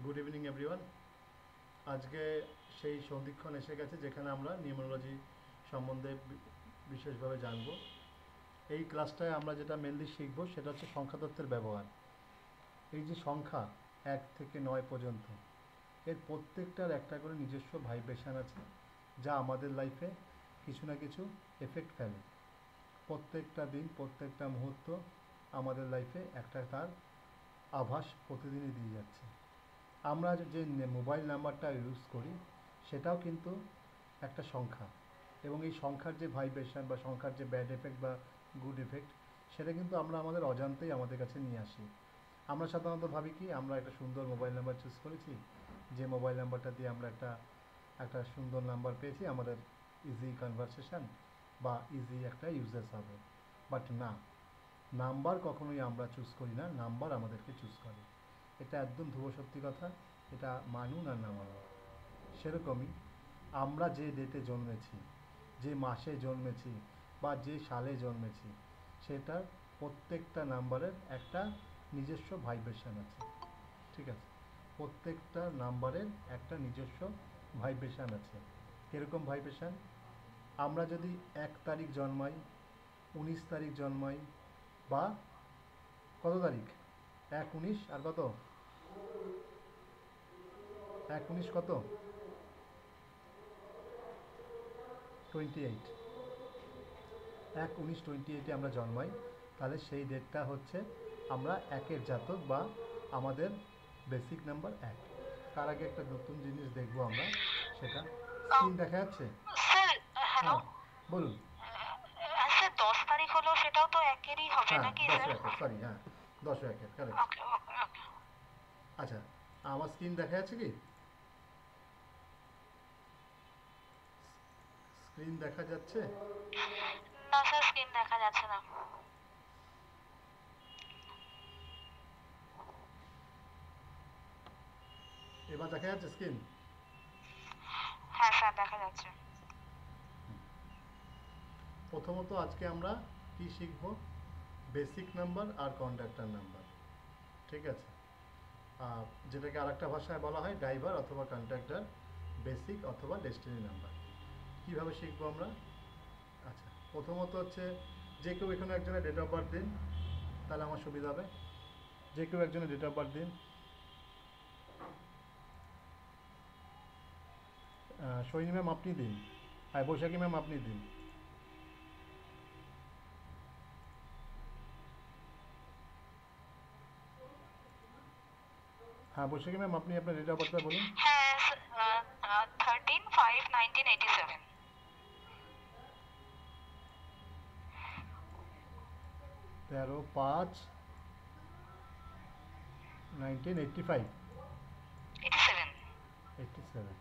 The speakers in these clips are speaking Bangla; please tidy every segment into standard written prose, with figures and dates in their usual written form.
Good evening everyone. আজকে সেই সন্ধিক্ষণ এসে গেছে যেখানে আমরা নিউমেরোলজি সম্বন্ধে বিশেষভাবে জানব। এই ক্লাসটায় আমরা যেটা মেনলি শিখব সেটা হচ্ছে সংখ্যাতত্ত্বের ব্যবহার। এই যে সংখ্যা 1 থেকে 9 পর্যন্ত, এর প্রত্যেকটার একটা করে নিজস্ব ভাইব্রেশন আছে, যা আমাদের লাইফে কিছু না কিছু এফেক্ট ফেলে। প্রত্যেকটা দিন, প্রত্যেকটা মুহূর্ত আমাদের লাইফে একটা তার আভাস প্রতিদিনই দিয়ে যাচ্ছে। আমরা যে মোবাইল নাম্বারটা ইউজ করি সেটাও কিন্তু একটা সংখ্যা, এবং এই সংখ্যার যে ভাইব্রেশন বা সংখ্যার যে ব্যাড এফেক্ট বা গুড এফেক্ট, সেটা কিন্তু আমরা আমাদের অজান্তেই আমাদের কাছে নিয়ে আসি। আমরা সাধারণত ভাবি কি আমরা একটা সুন্দর মোবাইল নাম্বার চুজ করেছি, যে মোবাইল নাম্বারটা দিয়ে আমরা একটা একটা সুন্দর নাম্বার পেয়েছি, আমাদের ইজি কনভারসেশন বা ইজি একটা ইউজেস হবে। বাট না, নাম্বার কখনোই আমরা চুজ করি না, নাম্বার আমাদেরকে চুজ করে। এটা একদম ধ্রুব সত্যি কথা, এটা মানুন আর না মানুন। সেরকমই আমরা যে ডেটে জন্মেছি, যে মাসে জন্মেছি বা যে সালে জন্মেছি, সেটার প্রত্যেকটা নাম্বারের একটা নিজস্ব ভাইব্রেশন আছে। ঠিক আছে, প্রত্যেকটা নাম্বারের একটা নিজস্ব ভাইব্রেশন আছে। কীরকম ভাইব্রেশন? আমরা যদি 1 তারিখ জন্মাই, 19 তারিখ জন্মাই, বা কত তারিখ, 1 19 আর কত, 1 19 কত, 28, 1 19 28-এ আমরা জন্মাই, তাহলে সেই ডেটটা হচ্ছে আমরা একের জাতক বা আমাদের বেসিক নাম্বার 1। তার আগে একটা নতুন জিনিস দেখবো আমরা, সেটা স্ক্রিন দেখা যাচ্ছে? Sir, hello. হ্যাঁ, বলুন। স্যার, 10 তারিখ হলো, সেটাও তো একেরই হবে হ্যাঁ, নাকি 10 স্যার? একের, সরি, হ্যাঁ, 10 একের, কারেক্ট। ওকে ওকে ওকে। আচ্ছা, আমার স্ক্রিন দেখা যাচ্ছে কি? স্ক্রিন দেখা যাচ্ছে? না স্যার, স্ক্রিন দেখা যাচ্ছে না। এবার দেখা যাচ্ছে স্ক্রিন? হ্যাঁ স্যার, দেখা যাচ্ছে। প্রথমত আজকে আমরা কি শিখব? বেসিক নাম্বার আর কন্ডাক্টর নাম্বার। ঠিক আছে, যেটাকে আরেকটা ভাষায় বলা হয় ড্রাইভার অথবা কন্ডাক্টর, বেসিক অথবা ডেস্টিনি নাম্বার। কীভাবে শিখবো আমরা? আচ্ছা, প্রথমত হচ্ছে যে কেউ এখানে একজনের ডেট অফ বার্থ দিন, তাহলে আমার সুবিধা হবে। যে কেউ একজনের ডেট অফ বার্থ দিন। সৈনী ম্যাম আপনি দিন, হ্যাঁ বৈশাখী ম্যাম আপনি দিন। হ্যাঁ বৈশাখী ম্যাম, আপনি আপনার ডেট অফ বার্থটা বলুন। হ্যাঁ, 13/5/1987। 13/5/1985। 87। 87,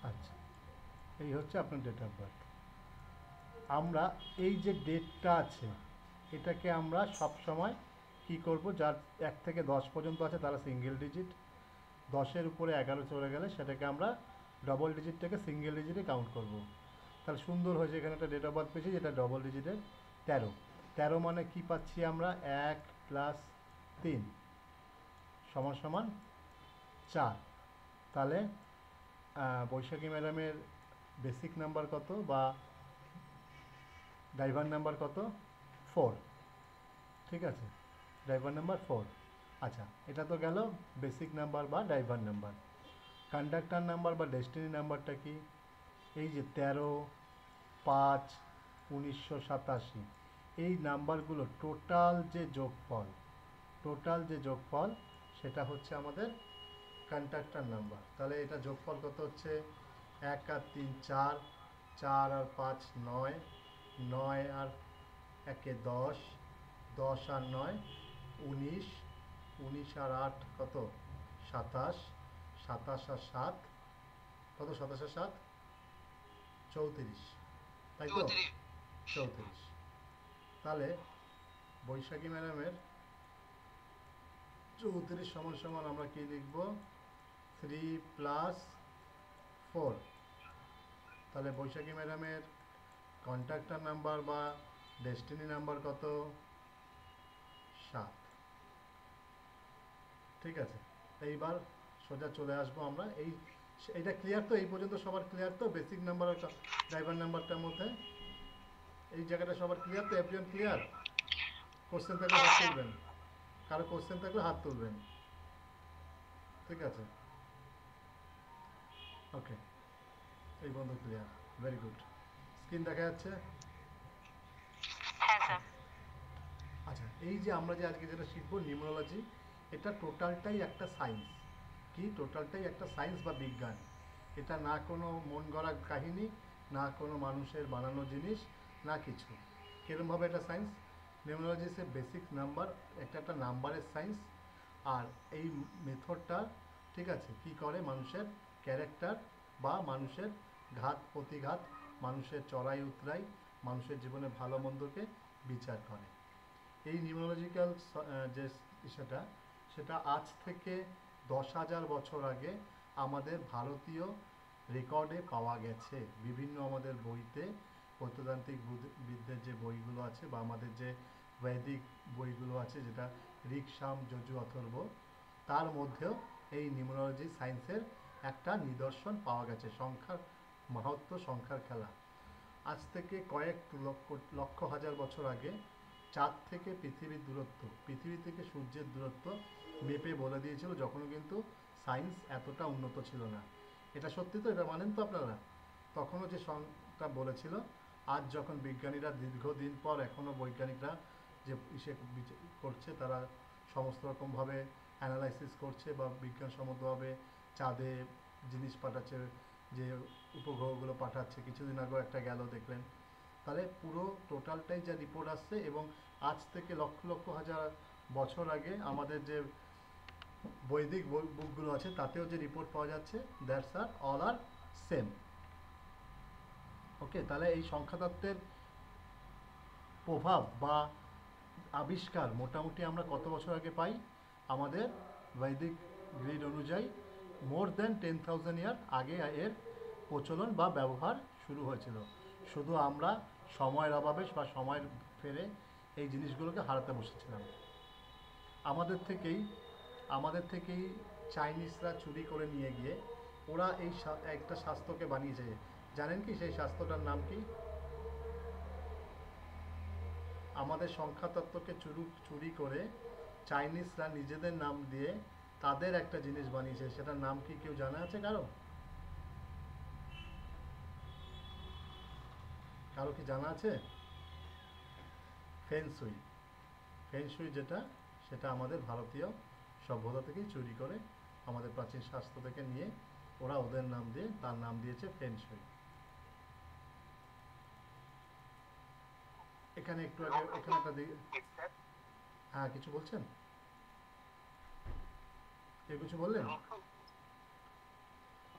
আচ্ছা, এই হচ্ছে আপনার ডেট অফ বার্থ। আমরা এই যে ডেটটা আছে, এটাকে আমরা সব সময় কী করব, যার 1 থেকে 10 পর্যন্ত আছে তারা সিঙ্গেল ডিজিট, 10-এর উপরে 11 চলে গেলে সেটাকে আমরা ডবল ডিজিটটাকে সিঙ্গেল ডিজিটে কাউন্ট করব। তাহলে সুন্দর হয়েছে, এখানে একটা ডেট অফ বার্থ পেয়েছি যেটা ডবল ডিজিটের 13। 13 মানে কি পাচ্ছি আমরা? 1+3=4। তাহলে বৈশাখী ম্যাডামের বেসিক নাম্বার কত বা ড্রাইভার নাম্বার কত? 4। ঠিক আছে, ড্রাইভার নাম্বার 4। আচ্ছা, এটা তো গেল বেসিক নাম্বার বা ড্রাইভার নাম্বার। কন্ডাক্টর নাম্বার বা ডেস্টিনি নাম্বারটা কি? এই যে 13/5/1987, এই নাম্বারগুলো টোটাল যে যোগফল সেটা হচ্ছে আমাদের কন্ডাক্টর নাম্বার। তাহলে এটা যোগফল কত হচ্ছে? 1 আর 3 4, 4 আর 5 9, 9 আর 1 10, 10 আর 9 19, 19 আর 8 কত? 27, 27 আর 7 কত? 27 আর 7 34, তাই তো? 34। তাহলে বৈশাখী ম্যাডামের 34 সমান সমান আমরা কি লিখব? 3+4। তাহলে বৈশাখী ম্যাডামের কন্ট্যাক্টর নাম্বার বা ডেস্টিনি নাম্বার কত? 7। ঠিক আছে, এইবার সোজা চলে আসবো আমরা এইটা ক্লিয়ার তো? এই পর্যন্ত সবার ক্লিয়ার তো? বেসিক নাম্বার আর ড্রাইভার নাম্বারটার মধ্যে এই জায়গাটা সবার ক্লিয়ার তো? Everyone clear? কোশ্চেন থাকলে হ্যাঁ হাত স্যার। তুলবেন, কারো কোশ্চেন থাকলে হাত তুলবেন। ঠিক আছে, ওকে, এই বন্ধু ক্লিয়ার, ভেরি গুড। স্ক্রিন দেখা যাচ্ছে? হ্যাঁ স্যার। ওকে, আচ্ছা, এই যে আমরা যে আজকে যেটা শিখবো নিউমেরোলজি, এটা টোটালটাই একটা সায়েন্স। কি? টোটালটাই একটা সায়েন্স বা বিজ্ঞান। এটা না কোনো মন গড়া কাহিনী, না কোনো মানুষের বানানো জিনিস, না কিছু। কীরমভাবে এটা সায়েন্স? নিউমেরোলজি সে বেসিক নাম্বার, একটা নাম্বারের সায়েন্স। আর এই মেথডটা, ঠিক আছে, কি করে? মানুষের ক্যারেক্টার বা মানুষের ঘাত প্রতিঘাত, মানুষের চড়াই উতরাই, মানুষের জীবনে ভালো মন্দকে বিচার করে। এই নিউমেরোলজিক্যাল যে সেটা সেটা আজ থেকে 10,000 বছর আগে আমাদের ভারতীয় রেকর্ডে পাওয়া গেছে। বিভিন্ন আমাদের বইতে, প্রত্নতান্ত্রিক বিদ্যের যে বইগুলো আছে বা আমাদের যে বৈদিক বইগুলো আছে, যেটা ঋক, সাম, যজু, অথর্ব, তার মধ্যেও এই নিউমেরোলজি সায়েন্সের একটা নিদর্শন পাওয়া গেছে। সংখ্যার মাহাত্ম্য, সংখ্যার খেলা। আজ থেকে কয়েক লক্ষ লক্ষ হাজার বছর আগে চাঁদ থেকে পৃথিবীর দূরত্ব, পৃথিবী থেকে সূর্যের দূরত্ব মেপে বলে দিয়েছিল, যখনও কিন্তু সায়েন্স এতটা উন্নত ছিল না। এটা সত্যি তো? এটা মানেন তো আপনারা? তখনও যে সংখ্যা বলেছিল, আজ যখন বিজ্ঞানীরা দীর্ঘদিন পর এখনও বৈজ্ঞানিকরা যে করছে, তারা সমস্ত রকমভাবে অ্যানালাইসিস করছে বা বিজ্ঞানসম্মতভাবে চাঁদে জিনিস পাঠাচ্ছে, যে উপগ্রহগুলো পাঠাচ্ছে, কিছুদিন আগেও একটা গেল দেখলেন। তাহলে পুরো টোটালটাই যা রিপোর্ট আসছে, এবং আজ থেকে লক্ষ লক্ষ হাজার বছর আগে আমাদের যে বৈদিক বুকগুলো আছে, তাতেও যে রিপোর্ট পাওয়া যাচ্ছে, that's are all are same. Okay, তাহলে এই সংখ্যাতত্ত্বের প্রভাব বা আবিষ্কার মোটামুটি আমরা কত বছর আগে পাই? আমাদের বৈদিক গ্রিড অনুযায়ী মোর দ্যান 10,000 ইয়ার আগে এর প্রচলন বা ব্যবহার শুরু হয়েছিল। শুধু আমরা সময়ের অভাবে বা সময়ের ফেরে এই জিনিসগুলোকে হারাতে বসেছিলাম। আমাদের থেকেই আমাদের থেকেই চাইনিজরা চুরি করে নিয়ে গিয়ে ওরা এই একটা শাস্ত্রকে বানিয়েছে। জানেন কি সেই শাস্ত্রটার নাম কি? আমাদের সংখ্যাতত্ত্বকে চুরি করে চাইনিজরা নিজেদের নাম দিয়ে তাদের একটা জিনিস বানিয়েছে। সেটার নাম কি কেউ জানা আছে কারো? কারো কি জানা আছে? ফেংশুই। ফেংশুই যেটা, সেটা আমাদের ভারতীয় সভ্যতা থেকেই চুরি করে, আমাদের প্রাচীন শাস্ত্র থেকে নিয়ে ওরা ওদের নাম দিয়ে তার নাম দিয়েছে ফেংশুই। এখানে একটু আগে এখানে একটা হ্যাঁ, কিছু বলছেন? কেউ কিছু বললেন?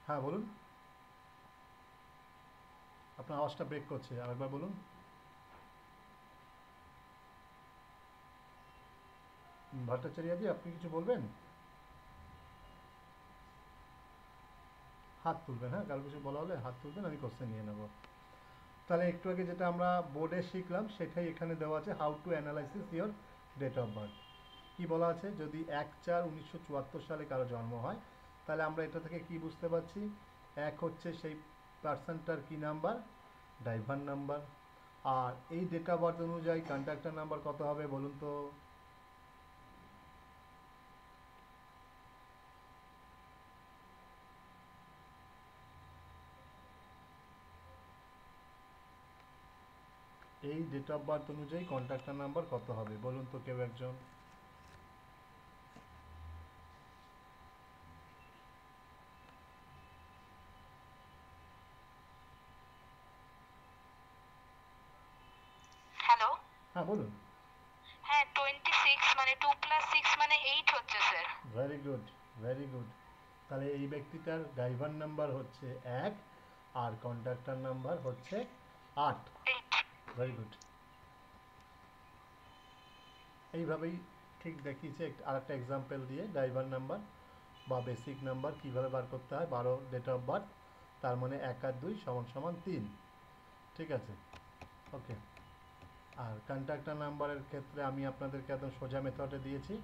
হ্যাঁ বলুন, আপনার আওয়াজটা ব্রেক করছে, আরেকবার বলুন। ভট্টাচার্যজি, আপনি কিছু বলবেন? হাত তুলবেন, হ্যাঁ, কারো কিছু বলা হলে হাত তুলবেন, আমি কোশ্চেন নিয়ে নেব। তাহলে একটু আগে যেটা আমরা বোর্ডে শিখলাম, সেটাই এখানে দেওয়া আছে, how to analysis your date of birth. কী বলা আছে? যদি 1/4/1974 সালে কারো জন্ম হয়, তাহলে আমরা এটা থেকে কি বুঝতে পারছি? এক হচ্ছে সেই পার্সনটার কি নাম্বার? Driver number. আর এই ডেট অফ বার্থ অনুযায়ী কন্ট্রাক্টর নাম্বার কত হবে বলুন তো? এই ডেট অফ বার্থ অনুযায়ী কন্ট্রাক্টর নাম্বার কত হবে বলুন তো কেউ একজন? হ্যালো। হ্যাঁ বলুন। হ্যাঁ 26, মানে 2+6 মানে 8 হচ্ছে sir. Very good, very good. তাহলে এই ব্যক্তিটার ড্রাইভার নাম্বার হচ্ছে 1, আর কন্ট্রাক্টর নাম্বার হচ্ছে 8। 8। Very good. এইভাবেই ঠিক দেখিয়েছে আর একটা এক্সাম্পল দিয়ে, ড্রাইভার নাম্বার বা বেসিক নাম্বার কীভাবে বার করতে হয়। 12 ডেট অফ বার্থ, তার মানে 1 আর 2 = 3। ঠিক আছে, ওকে। আর কন্ট্রাক্টর নাম্বারের ক্ষেত্রে আমি আপনাদেরকে একদম সোজা মেথডে দিয়েছি,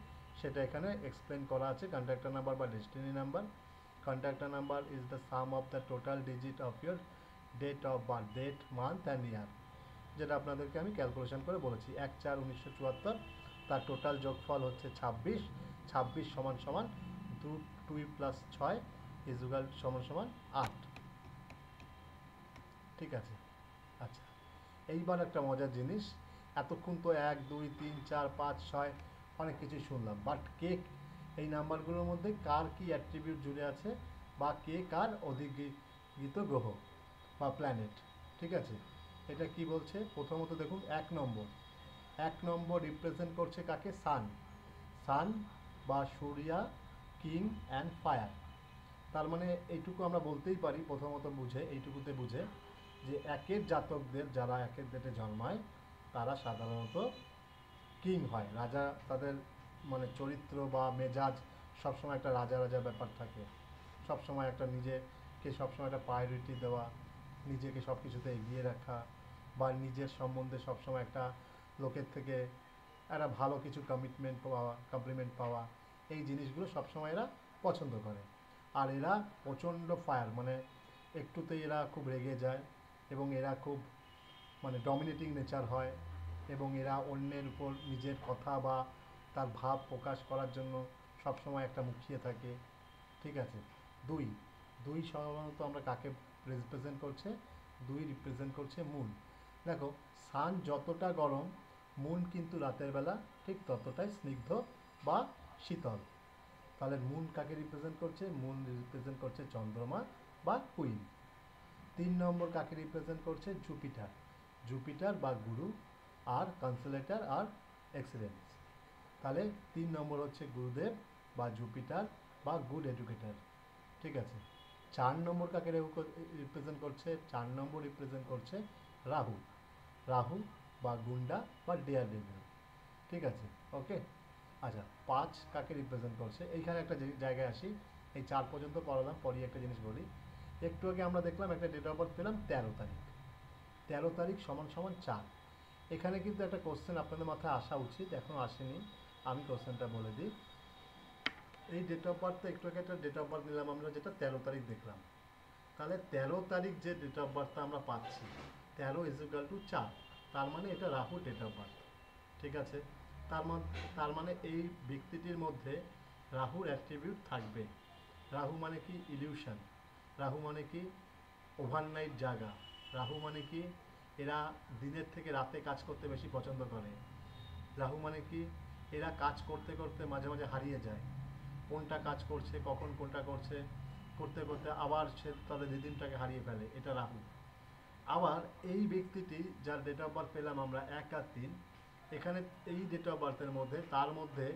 সেটা এখানে এক্সপ্লেন করা আছে। কন্ট্রাক্টর নাম্বার বা destiny number, conductor number is the sum of the total digit of your date of birth, date, month and year, যেটা আপনাদেরকে আমি ক্যালকুলেশন করে বলেছি। 1/4/1974, তার টোটাল যোগফল হচ্ছে 26। 26 সমান সমান 2 + 6 ইজুগাল সমান সমান 8। ঠিক আছে। আচ্ছা, এইবার একটা মজার জিনিস, এতক্ষণ তো 1 2 3 4 5 6 অনেক কিছুই শুনলাম, বাট কে এই নাম্বারগুলোর মধ্যে কার কি অ্যাট্রিবিউট জুড়ে আছে, বা কে কার অধিগৃহীত গ্রহ বা প্ল্যানেট। ঠিক আছে, এটা কি বলছে? প্রথমত দেখুন 1 নম্বর রিপ্রেজেন্ট করছে কাকে? সান। সান বা সূর্যা, কিং অ্যান্ড ফায়ার। তার মানে এইটুকু আমরা বলতেই পারি প্রথমত বুঝে, এইটুকুতে বুঝে যে একের জাতকদের, যারা একের ডেটে জন্মায়, তারা সাধারণত কিং হয়, রাজা। তাদের মানে চরিত্র বা মেজাজ সবসময় একটা রাজা রাজা ব্যাপার থাকে, সবসময় একটা নিজেকে সবসময় একটা প্রায়োরিটি দেওয়া, নিজেকে সব কিছুতে এগিয়ে রাখা, বা নিজের সম্বন্ধে সবসময় একটা লোকের থেকে একটা ভালো কিছু কমপ্লিমেন্ট পাওয়া, এই জিনিসগুলো সবসময় এরা পছন্দ করে। আর এরা প্রচণ্ড ফায়ার, মানে একটুতেই এরা খুব রেগে যায়, এবং এরা খুব মানে ডমিনেটিং নেচার হয়, এবং এরা অন্যের উপর নিজের কথা বা তার ভাব প্রকাশ করার জন্য সবসময় একটা মুখিয়ে থাকে। ঠিক আছে। দুই, দুই সাধারণত আমরা কাকে রিপ্রেজেন্ট করছে? দুই রিপ্রেজেন্ট করছে মুন। দেখো, সান যতটা গরম, মুন কিন্তু রাতের বেলা ঠিক ততটাই স্নিগ্ধ বা শীতল। তাহলে মুন কাকে রিপ্রেজেন্ট করছে? মুন রিপ্রেজেন্ট করছে চন্দ্রমা বা কুইন। 3 নম্বর কাকে রিপ্রেজেন্ট করছে? জুপিটার। জুপিটার বা গুরু, আর কনসুলেটর আর এক্সিলেন্স। তাহলে 3 নম্বর হচ্ছে গুরুদেব বা জুপিটার বা গুড এডুকেটর। ঠিক আছে। 4 নম্বর কাকে রিপ্রেজেন্ট করছে? 4 নম্বর রিপ্রেজেন্ট করছে রাহু। রাহু বা গুন্ডা বা ডেয়ার ডেভিল। ঠিক আছে। ওকে। আচ্ছা, 5 কাকে রিপ্রেজেন্ট করছে? এইখানে একটা জায়গায় আসি, এই 4 পর্যন্ত পড়ালাম, পরে একটা জিনিস বলি। একটু আগে আমরা দেখলাম একটা ডেট অফ বার্থ পেলাম 13 তারিখ। 13 তারিখ সমান সমান 4। এখানে কিন্তু একটা কোশ্চেন আপনাদের মাথায় আসা উচিত, এখনও আসেনি, আমি কোশ্চেনটা বলে দিই। এই ডেট অফ বার্থটা একটু আগে একটা ডেট অফ বার্থ নিলাম আমরা, যেটা 13 তারিখ দেখলাম। তাহলে 13 তারিখ যে ডেট অফ বার্থটা আমরা পাচ্ছি, 13 = 4, তার মানে এটা রাহু ডেট অফ বার্থ। ঠিক আছে। তার মানে এই ব্যক্তিটির মধ্যে রাহুর অ্যাট্রিবিউট থাকবে। রাহু মানে কি? ইলিউশন। রাহু মানে কি? ওভারনাইট জাগা। রাহু মানে কি? এরা দিনের থেকে রাতে কাজ করতে বেশি পছন্দ করে। রাহু মানে কি? এরা কাজ করতে করতে মাঝে মাঝে হারিয়ে যায়, কোনটা কাজ করছে, কখন কোনটা করছে, করতে করতে আবার সে তাদের রিদিমটাকে হারিয়ে ফেলে। এটা রাহু। আবার এই ব্যক্তিটি যার ডেট অফ বার্থ পেলাম আমরা 1 আর 3, এখানে এই ডেট অফ বার্থের মধ্যে, তার মধ্যে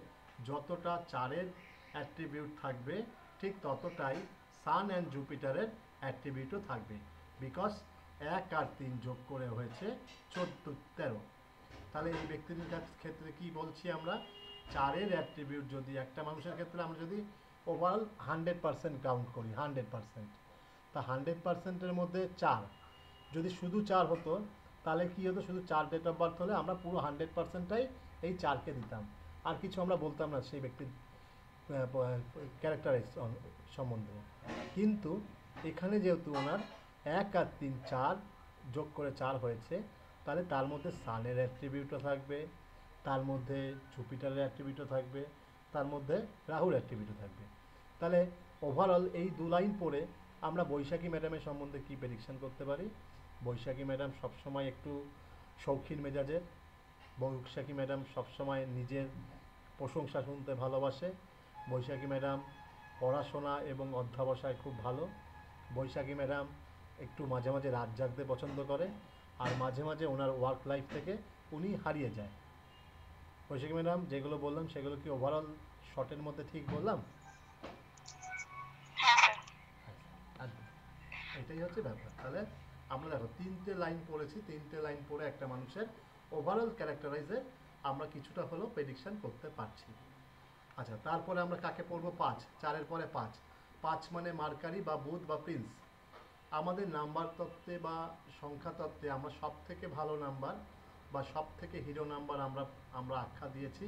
যতটা 4-এর অ্যাট্রিবিউট থাকবে, ঠিক ততটাই সান অ্যান্ড জুপিটারের অ্যাট্রিবিউটও থাকবে। বিকজ 1 আর 3 যোগ করে হয়েছে 13। তাহলে এই ব্যক্তির ক্ষেত্রে কি বলছি আমরা? 4-এর অ্যাট্রিবিউট যদি একটা মানুষের ক্ষেত্রে আমরা যদি ওভারঅল 100% কাউন্ট করি, 100%, তা 100%-এর মধ্যে 4, যদি শুধু 4 হতো, তাহলে কি হতো? শুধু 4 ডেট অফ বার্থ হলে আমরা পুরো 100%টাই এই 4-কে দিতাম, আর কিছু আমরা বলতাম না সেই ব্যক্তির ক্যারেক্টার সম্বন্ধে। কিন্তু এখানে যেহেতু ওনার 1 আর 3 4 যোগ করে 4 হয়েছে, তাহলে তার মধ্যে সানের অ্যাট্রিবিউটও থাকবে, তার মধ্যে জুপিটারের অ্যাট্রিবিউটও থাকবে, তার মধ্যে রাহুর অ্যাট্রিবিউটও থাকবে। তাহলে ওভারঅল এই 2 লাইন পড়ে আমরা বৈশাখী ম্যাডামের সম্বন্ধে কী প্রেডিকশন করতে পারি? বৈশাখী ম্যাডাম সবসময় একটু শৌখিন মেজাজের। বৈশাখী ম্যাডাম সবসময় নিজের প্রশংসা শুনতে ভালোবাসে। বৈশাখী ম্যাডাম পড়াশোনা এবং অধ্যবসায় খুব ভালো। বৈশাখী ম্যাডাম একটু মাঝে মাঝে রাত জাগতে পছন্দ করে, আর মাঝে মাঝে ওনার ওয়ার্ক লাইফ থেকে উনি হারিয়ে যায়। বৈশাখী ম্যাডাম যেগুলো বললাম সেগুলো কি ওভারঅল শর্টের মধ্যে ঠিক বললাম? হ্যাঁ স্যার। আর এটাই হচ্ছে ব্যাপার। তাহলে আমরা দেখো 3টে লাইন পড়েছি, 3টে লাইন পড়ে একটা মানুষের ওভারঅল ক্যারেক্টারাইজে আমরা কিছুটা হলেও প্রেডিকশন করতে পারছি। আচ্ছা, তারপরে আমরা কাকে পড়বো? 5। 4-এর পরে 5। 5 মানে মার্কারি বা বুধ বা প্রিন্স। আমাদের নাম্বার তত্ত্বে বা সংখ্যা তত্ত্বে আমরা সব থেকে ভালো নাম্বার বা সব থেকে হিরো নাম্বার আমরা আমরা আখ্যা দিয়েছি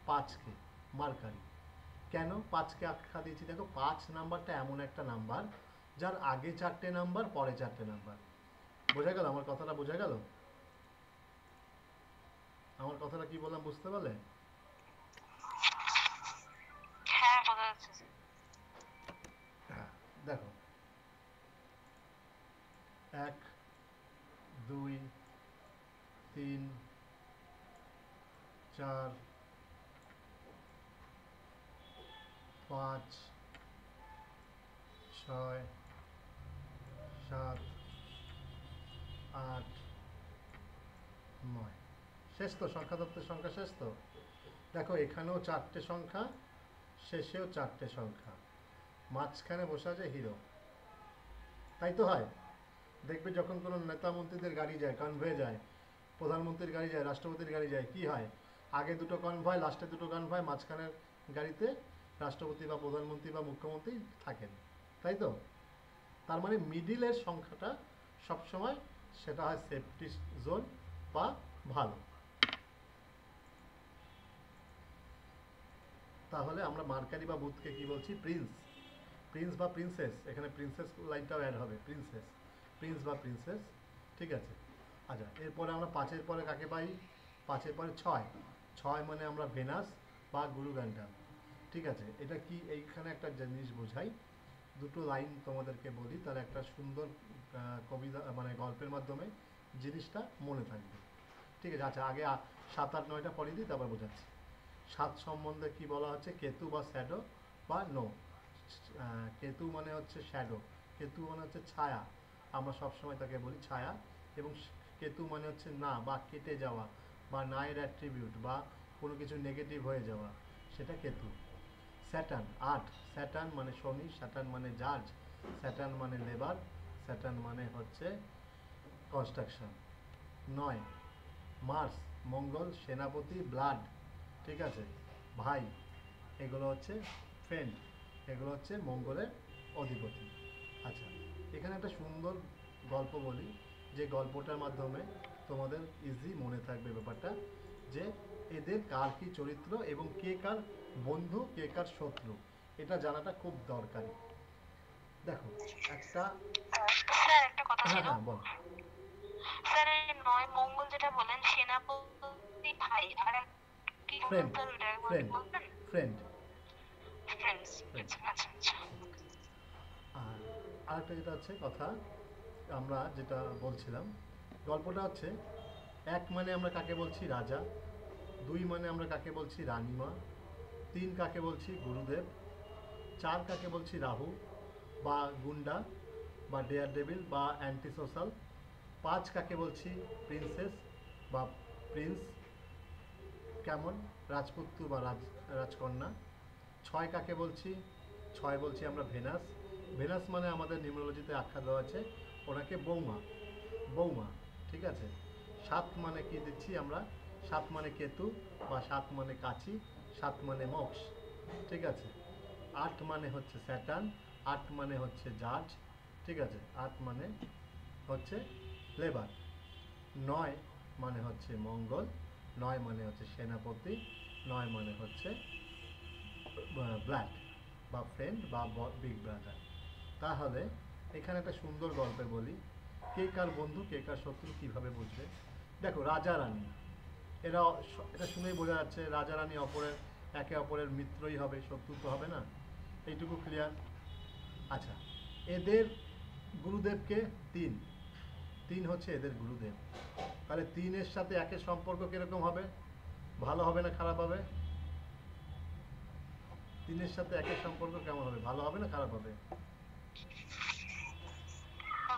5কে, মার্কারি। কেন 5কে আখ্যা দিয়েছি? দেখো 5 নাম্বারটা এমন একটা নাম্বার যার আগে 4টে নাম্বার, পরে 4টে নাম্বার। বোঝা গেল? আমার কথাটা বোঝা গেল? আমার কথাটা কি বললাম বুঝতে পারলে? হ্যাঁ বোঝা যাচ্ছে স্যার। দেখো 1 2 3 4 5 6 7 8 9। শেষ তো? সংখ্যা তত্ত্বের সংখ্যা শেষ তো? দেখো এখানেও 4টে সংখ্যা, শেষেও 4টে সংখ্যা, মাঝখানে বসে আছে হিরো। তাই তো হয়? দেখবে যখন কোনো নেতা মন্ত্রীদের গাড়ি যায়, কনভয়ে যায়, প্রধানমন্ত্রীর গাড়ি যায়, রাষ্ট্রপতির গাড়ি যায়, কি হয়? আগে দুটো কনভয়, লাস্টে দুটো কনভয়, মাঝখানের গাড়িতে রাষ্ট্রপতি বা প্রধানমন্ত্রী বা মুখ্যমন্ত্রী থাকেন। তাই তো? তার মানে মিডিলের সংখ্যাটা সবসময় সেটা হয় সেফটি জোন বা ভালো। তাহলে আমরা মার্কারি বা বুথকে কি বলছি? প্রিন্স। প্রিন্স বা প্রিন্সেস, এখানে প্রিন্সেস লাইনটাও অ্যাড হবে, প্রিন্সেস, প্রিন্স বা প্রিন্সেস। ঠিক আছে। আচ্ছা, এরপরে আমরা 5-এর পরে কাকে পাই? 5-এর পরে 6। 6 মানে আমরা ভেনাস বা গুরু গ্যান্ডাল। ঠিক আছে। এটা কি? এইখানে একটা জিনিস বোঝাই, দুটো লাইন তোমাদেরকে বলি, তাহলে একটা সুন্দর কবিতা মানে গল্পের মাধ্যমে জিনিসটা মনে থাকবে। ঠিক আছে। আচ্ছা, আগে 7 8 9টা পড়িয়ে দিই, তারপর বোঝাচ্ছি। 7 সম্বন্ধে কি বলা হচ্ছে? কেতু বা শ্যাডো বা নো। কেতু মানে হচ্ছে শ্যাডো, কেতু মানে হচ্ছে ছায়া, আমরা সবসময় তাকে বলি ছায়া। এবং কেতু মানে হচ্ছে না বা কেটে যাওয়া বা না এর অ্যাট্রিবিউট বা কোনো কিছু নেগেটিভ হয়ে যাওয়া, সেটা কেতু। স্যাটার্ন 8, স্যাটার্ন মানে শনি, স্যাটার্ন মানে জাজ, স্যাটার্ন মানে লেবার, স্যাটার্ন মানে হচ্ছে কনস্ট্রাকশন। 9 মার্স, মঙ্গল, সেনাপতি, ব্লাড। ঠিক আছে, ভাই। এগুলো হচ্ছে ফ্রেন্ড, এগুলো হচ্ছে মঙ্গলের অধিপতি। আচ্ছা, এখানে একটা সুন্দর গল্প বলি, যে গল্পটার মাধ্যমে তোমাদের ইজি মনে থাকবে ব্যাপারটা, যে এদের কার কি চরিত্র এবং কে কার বন্ধু, কে কার শত্রু, এটা জানাটা খুব দরকারি। দেখো একটা, স্যার একটা কথা হ্যাঁ ছিল। হ্যাঁ বল। স্যার এই 9 মঙ্গল যেটা বলেন, সেনাপতি ভাই, আর কি বললেন ফ্রেন্ড, স্যার, ওটা একবার ফ্রেন্ড, বলবেন? Friend, friends. ফ্রেন্ড। আচ্ছা আচ্ছা আচ্ছা। আর আরেকটা যেটা হচ্ছে কথা, আমরা যেটা বলছিলাম, গল্পটা হচ্ছে, 1 মানে আমরা কাকে বলছি? রাজা। 2 মানে আমরা কাকে বলছি? রানীমা। 3 কাকে বলছি? গুরুদেব। 4 কাকে বলছি? রাহু বা গুন্ডা বা ডেয়ার ডেভিল বা অ্যান্টি সোশ্যাল। 5 কাকে বলছি? প্রিন্সেস বা প্রিন্স, কেমন রাজপুত্র বা রাজকন্যা। 6 কাকে বলছি? 6 বলছি আমরা ভেনাস। ভেনাস মানে আমাদের নিউমেরোলজিতে আখ্যা দেওয়া আছে ওনাকে বৌমা, বৌমা। ঠিক আছে। 7 মানে কি দিচ্ছি আমরা? 7 মানে কেতু বা 7 মানে কাচি, 7 মানে মোক্ষ। ঠিক আছে। 8 মানে হচ্ছে স্যাটার্ন, 8 মানে হচ্ছে জাজ। ঠিক আছে। 8 মানে হচ্ছে লেবার। 9 মানে হচ্ছে মঙ্গল, 9 মানে হচ্ছে সেনাপতি, 9 মানে হচ্ছে ব্ল্যাক বা ফ্রেন্ড বা বিগ ব্রাদার। তাহলে এখানে একটা সুন্দর গল্পে বলি, কে কার বন্ধু কে কার শত্রু কীভাবে বুঝবে। দেখো রাজা রানী, এরা এটা শুনেই বোঝা যাচ্ছে রাজা রানী অপরের, একে অপরের মিত্রই হবে, শত্রু তো হবে না। এইটুকু ক্লিয়ার? আচ্ছা, এদের গুরুদেবকে 3, 3 হচ্ছে এদের গুরুদেব। তাহলে 3-এর সাথে 1-এর সম্পর্ক কীরকম হবে? ভালো হবে না খারাপ হবে? 3-এর সাথে 1-এর সম্পর্ক কেমন হবে? ভালো হবে না খারাপ হবে?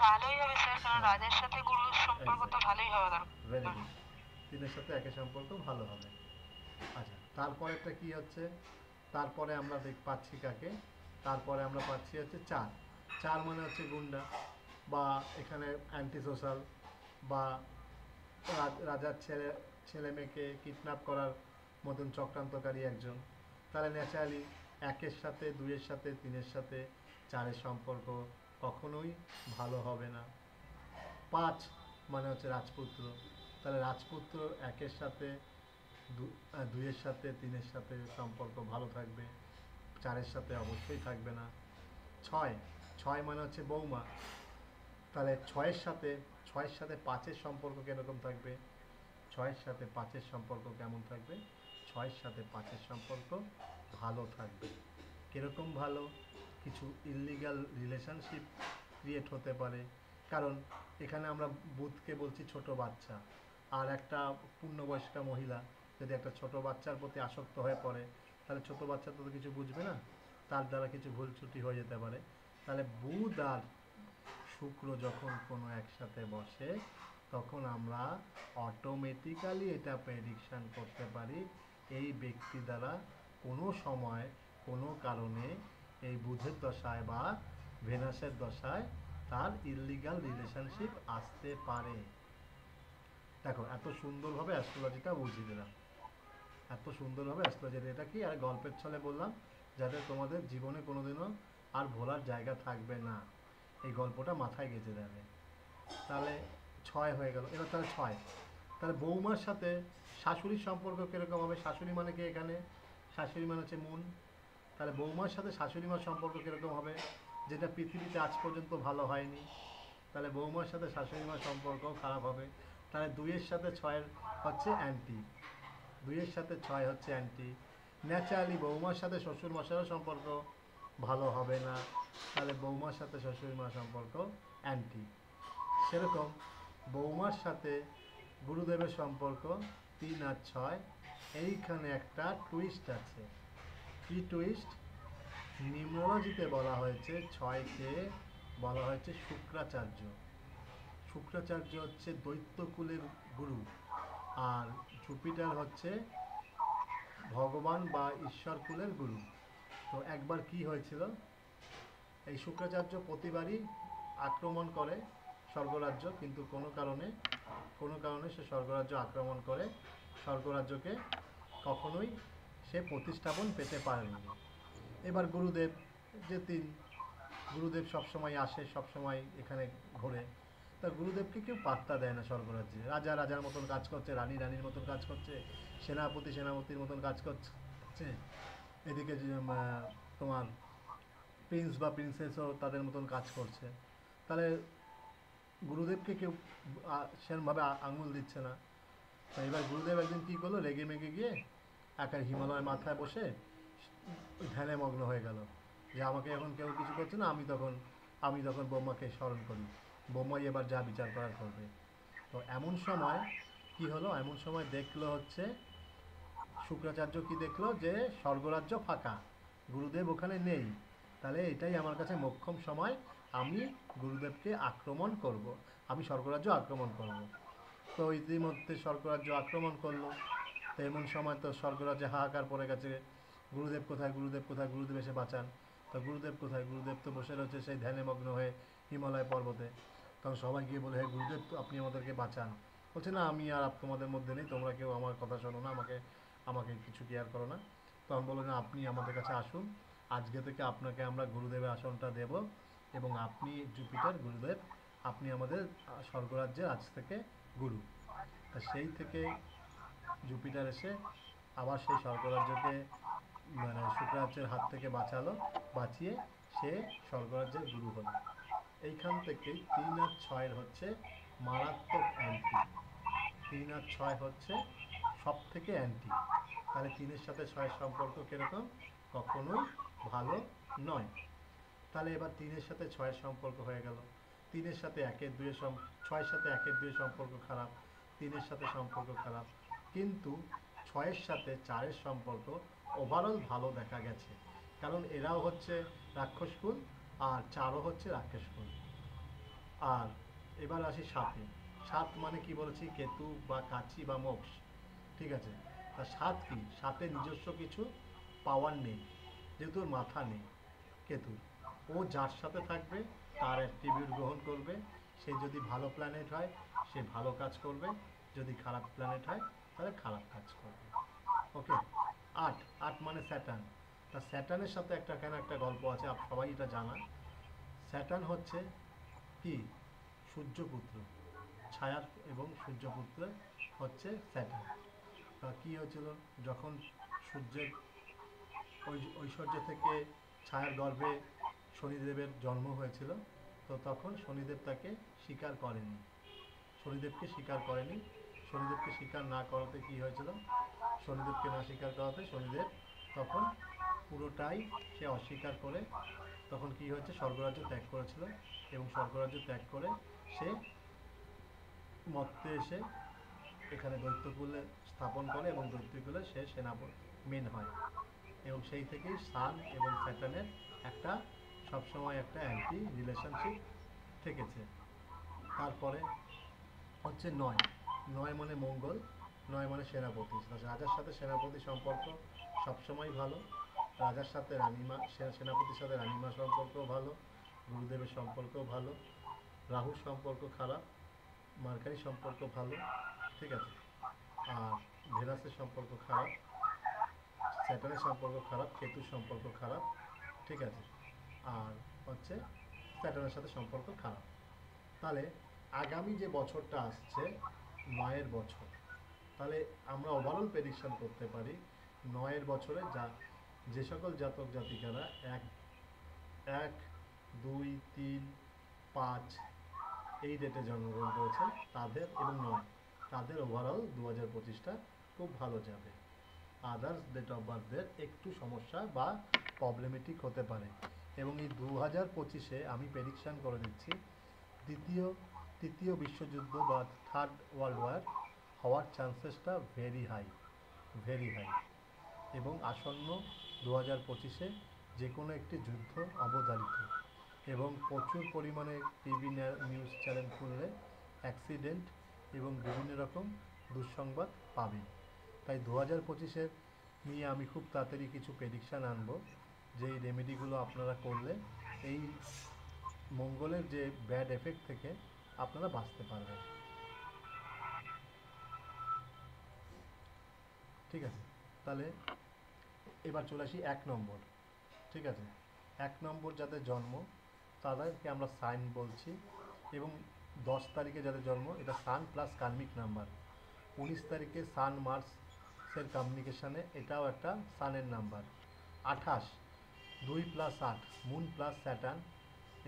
ভালোই হবে স্যার, কারণ হ্যাঁ, রাজার সাথে গুরুর সম্পর্ক তো এক্স্যাক্টলি, ভালোই হওয়া ভেরি দরকার। গুড। 3-এর সাথে 1-এর সম্পর্ক ভালো হবে। আচ্ছা, তারপরেরটা কি হচ্ছে? তারপরে আমরা পাচ্ছি কাকে? তারপরে আমরা পাচ্ছি হচ্ছে 4। 4 মানে হচ্ছে গুন্ডা বা এখানে অ্যান্টি সোশ্যাল বা রাজার ছেলে মেয়েকে কিডন্যাপ করার মতন চক্রান্তকারী একজন। তাহলে ন্যাচারালি 1-এর সাথে 2-এর সাথে 3-এর সাথে 4-এর সম্পর্ক কখনোই ভালো হবে না। 5 মানে হচ্ছে রাজপুত্র, তাহলে রাজপুত্র একের সাথে দুইয়ের সাথে তিনের সাথে সম্পর্ক ভালো থাকবে, চারের সাথে অবশ্যই থাকবে না। ছয়, ছয় মানে হচ্ছে বৌমা, তাহলে ছয়ের সাথে পাঁচের সম্পর্ক কিরকম থাকবে? ছয়ের সাথে পাঁচের সম্পর্ক কেমন থাকবে? ছয়ের সাথে পাঁচের সম্পর্ক ভালো থাকবে। কিরকম ভালো? কিছু ইললিগাল রিলেশনশিপ ক্রিয়েট হতে পারে, কারণ এখানে আমরা বুধকে বলছি ছোট বাচ্চা, আর একটা পূর্ণবয়স্কা মহিলা যদি একটা ছোট বাচ্চার প্রতি আসক্ত হয়ে পড়ে, তাহলে ছোট বাচ্চা তো কিছু বুঝবে না, তার দ্বারা কিছু ভুল ত্রুটি হয়ে যেতে পারে। তাহলে বুধ আর শুক্র যখন কোনো একসাথে বসে, তখন আমরা অটোমেটিক্যালি এটা প্রেডিকশান করতে পারি এই ব্যক্তি দ্বারা কোনো সময় কোনো কারণে এই বুধের দশায় বা ভেনাসের দশায় তার ইললিগাল রিলেশনশিপ আসতে পারে। দেখো এত সুন্দরভাবে অ্যাস্ট্রোলজিটা বুঝিয়ে দিলাম, এত সুন্দরভাবে অ্যাস্ট্রোলজি, এটা কি আর গল্পের ছলে বললাম, যাতে তোমাদের জীবনে কোনোদিনও আর ভোলার জায়গা থাকবে না, এই গল্পটা মাথায় গেঁথে যাবে। তাহলে ছয় হয়ে গেল। এবার তাহলে ছয়, তাহলে বৌমার সাথে শাশুড়ির সম্পর্ক কীরকম হবে? শাশুড়ি মানে কি এখানে? শাশুড়ি মানে হচ্ছে মন। তাহলে বৌমার সাথে শাশুড়ি মার সম্পর্ক কীরকম হবে? যেটা পৃথিবীতে আজ পর্যন্ত ভালো হয়নি। তাহলে বৌমার সাথে শাশুড়ি মার সম্পর্ক খারাপ হবে। তাহলে দুইয়ের সাথে ছয়ের হচ্ছে অ্যান্টি, দুইয়ের সাথে ছয় হচ্ছে অ্যান্টি। ন্যাচারালি বৌমার সাথে শ্বশুর মশাইয়েরও সম্পর্ক ভালো হবে না, তাহলে বৌমার সাথে শ্বশুর মার সম্পর্ক অ্যান্টি। সেরকম বৌমার সাথে গুরুদেবের সম্পর্ক 3 আর 6, এইখানে একটা টুইস্ট আছে। কি টুইস্ট? নিউমেরোলজিতে বলা হয়েছে ছয়কে বলা হয়েছে শুক্রাচার্য। শুক্রাচার্য হচ্ছে দৈত্যকুলের গুরু, আর জুপিটার হচ্ছে ভগবান বা ঈশ্বর কুলের গুরু। তো একবার কি হয়েছিল, এই শুক্রাচার্য প্রতিবারই আক্রমণ করে স্বর্গরাজ্য, কিন্তু কোনো কারণে সে স্বর্গরাজ্য আক্রমণ করে, স্বর্গরাজ্যকে কখনোই সে প্রতিস্থাপন পেতে পারেনি। এবার গুরুদেব যে গুরুদেব সবসময় আসে, সবসময় এখানে ঘোরে, তা গুরুদেবকে কেউ পাত্তা দেয় না স্বর্গরাজ্যে। রাজা রাজার মতন কাজ করছে, রানী রানীর মতন কাজ করছে, সেনাপতি সেনাপতির মতন কাজ করছে, এদিকে তোমার প্রিন্স বা প্রিন্সেসও তাদের মতন কাজ করছে। তাহলে গুরুদেবকে কেউ সেরকমভাবে আঙুল দিচ্ছে না। তো এবার গুরুদেব একদিন কী করলো, রেগে মেগে গিয়ে একা হিমালয়ের মাথায় বসে ওই ধ্যানে মগ্ন হয়ে গেল, যে আমাকে এখন কেউ কিছু করছে না, আমি তখন ব্রহ্মাকে স্মরণ করি, ব্রহ্মাই এবার যা বিচার করার করবে। তো এমন সময় কি হলো, এমন সময় দেখলো হচ্ছে শুক্রাচার্য কি দেখলো, যে স্বর্গরাজ্য ফাঁকা, গুরুদেব ওখানে নেই, তাহলে এটাই আমার কাছে মোক্ষম সময়, আমি গুরুদেবকে আক্রমণ করব, আমি স্বর্গরাজ্য আক্রমণ করব। তো ইতিমধ্যে স্বর্গরাজ্য আক্রমণ করলো। তো এমন সময় তো স্বর্গরাজ্যে হাহাকার পড়ে গেছে, গুরুদেব কোথায়, গুরুদেব কোথায়, গুরুদেব এসে বাঁচান। তো গুরুদেব কোথায়? গুরুদেব তো বসে রয়েছে সেই ধ্যানে মগ্ন হয়ে হিমালয় পর্বতে। তখন সবাই গিয়ে বলে, হ্যাঁ গুরুদেব, তো আপনি আমাদেরকে বাঁচান। বলছে না, আমি আর তোমাদের মধ্যে নেই, তোমরা কেউ আমার কথা শোনো না, আমাকে আমাকে কিছু কেয়ার করো না। তখন বললো, না আপনি আমাদের কাছে আসুন, আজকে থেকে আপনাকে আমরা গুরুদেবের আসনটা দেব, এবং আপনি জুপিটার গুরুদেব, আপনি আমাদের স্বর্গরাজ্যের আজ থেকে গুরু। তা সেই থেকে জুপিটার এসে আবার সেই স্বর্গরাজ্যকে মানে শুক্রাচার্যের হাত থেকে বাঁচিয়ে সে স্বর্গরাজ্যের গুরু হলো। এইখান থেকেই 3 আর 6 হচ্ছে মারাত্মক অ্যান্টি, 3 আর 6 হচ্ছে সব থেকে অ্যান্টি। তাহলে 3-এর সাথে 6-এর সম্পর্ক কীরকম? কখনোই ভালো নয়। তাহলে এবার 3-এর সাথে 6-এর সম্পর্ক হয়ে গেল, 3-এর সাথে 1-এর 2-এর 6-এর সাথে 1-এর 2-এর সম্পর্ক খারাপ, 3-এর সাথে সম্পর্ক খারাপ, কিন্তু 6-এর সাথে 4-এর সম্পর্ক ওভারঅল ভালো দেখা গেছে, কারণ এরাও হচ্ছে রাক্ষসকুল আর 4ও হচ্ছে রাক্ষসকুল। আর এবার আসি 7-এ। 7 মানে কি বলেছি, কেতু বা কাচি বা মোক্ষ, ঠিক আছে। তা 7 কি? 7-এ নিজস্ব কিছু পাওয়ার নেই, যেহেতু ওর মাথা নেই কেতুর, ও যার সাথে থাকবে তার অ্যাট্রিবিউট গ্রহণ করবে, সে যদি ভালো প্ল্যানেট হয় সে ভালো কাজ করবে, যদি খারাপ প্ল্যানেট হয় তাহলে খারাপ কাজ করবে। ওকে। 8, 8 মানে স্যাটার্ন। তা স্যাটার্নের সাথে একটা গল্প আছে, সবাই এটা জানা। স্যাটার্ন হচ্ছে কি? সূর্যপুত্র, ছায়ার এবং সূর্যপুত্রের হচ্ছে স্যাটার্ন। তা কী হয়েছিল, যখন সূর্যের ঐশ্বর্য থেকে ছায়ার গর্ভে শনিদেবের জন্ম হয়েছিল, তো তখন শনিদেব তাকে স্বীকার করেনি, শনিদেবকে স্বীকার করেনি। শনিদেবকে স্বীকার না করাতে কী হয়েছিল, শনিদেবকে না স্বীকার করাতে শনিদেব তখন পুরোটাই সে অস্বীকার করে তখন কী হয়েছে, স্বর্গরাজ্য ত্যাগ করেছিল এবং স্বর্গরাজ্য ত্যাগ করে সে মর্তে এসে এখানে দৈত্যকুলে স্থাপন করে এবং দৈত্যকুলে সে মেন হয়। এবং সেই থেকেই সান এবং স্যাটার্নের একটা সবসময় একটা অ্যান্টি রিলেশনশিপ থেকেছে। তারপরে হচ্ছে নয়, নয় মানে মঙ্গল, নয় মানে সেনাপতি। রাজার সাথে সেনাপতি সম্পর্ক সবসময় ভালো, রাজার সাথে রানীমা, সেনাপতির সাথে রানীমা সম্পর্কও ভালো, গুরুদেবের সম্পর্কও ভালো। রাহুর সম্পর্ক খারাপ, মার্কারি সম্পর্ক ভালো, ঠিক আছে। আর ভেনাসের সম্পর্ক খারাপ, স্যাটার্নের সম্পর্ক খারাপ, কেতুর সম্পর্ক খারাপ, ঠিক আছে। আর হচ্ছে স্যাটার্নের সাথে সম্পর্ক খারাপ। তাহলে আগামী যে বছরটা আসছে, নয়ের বছর, তাহলে আমরা ওভারঅল প্রেডিকশন করতে পারি নয়ের বছরে যে সকল জাতক জাতিকারা এক এক 2, 3, 5 এই ডেটে জন্মগ্রহণ করেছে তাদের এবং নয়, তাদের ওভারঅল 2025টা খুব ভালো যাবে। আদার্স ডেট অফ বার্থদের একটু সমস্যা বা প্রবলেমেটিক হতে পারে। এবং এই 2025-এ আমি প্রেডিকশান করে দিচ্ছি তৃতীয় বিশ্বযুদ্ধ বা থার্ড ওয়ার্ল্ড ওয়ার হওয়ার চান্সেসটা ভেরি হাই, ভেরি হাই। এবং আসন্ন 2025-এ যে কোনো একটি যুদ্ধ অবধারিত। এবং প্রচুর পরিমাণে টিভি নিউজ চ্যানেল খুললে অ্যাক্সিডেন্ট এবং বিভিন্ন রকম দুঃসংবাদ পাবে। তাই 2025-এর নিয়ে আমি খুব তাড়াতাড়ি কিছু প্রেডিকশান আনবো, যে এই রেমেডিগুলো আপনারা করলে এই মঙ্গলের যে ব্যাড এফেক্ট থেকে আপনারা বাঁচতে পারবেন। ঠিক আছে, তাহলে এবার চলে আসি 1 নম্বর। ঠিক আছে, 1 নম্বর যাদের জন্ম তাদেরকে আমরা সাইন বলছি। এবং 10 তারিখে যাদের জন্ম, এটা সান প্লাস কার্মিক নাম্বার। 19 তারিখে সান মার্সের কমিউনিকেশানে, এটাও একটা সানের নাম্বার। 28, 2 + 8 মুন প্লাস স্যাটার্ন,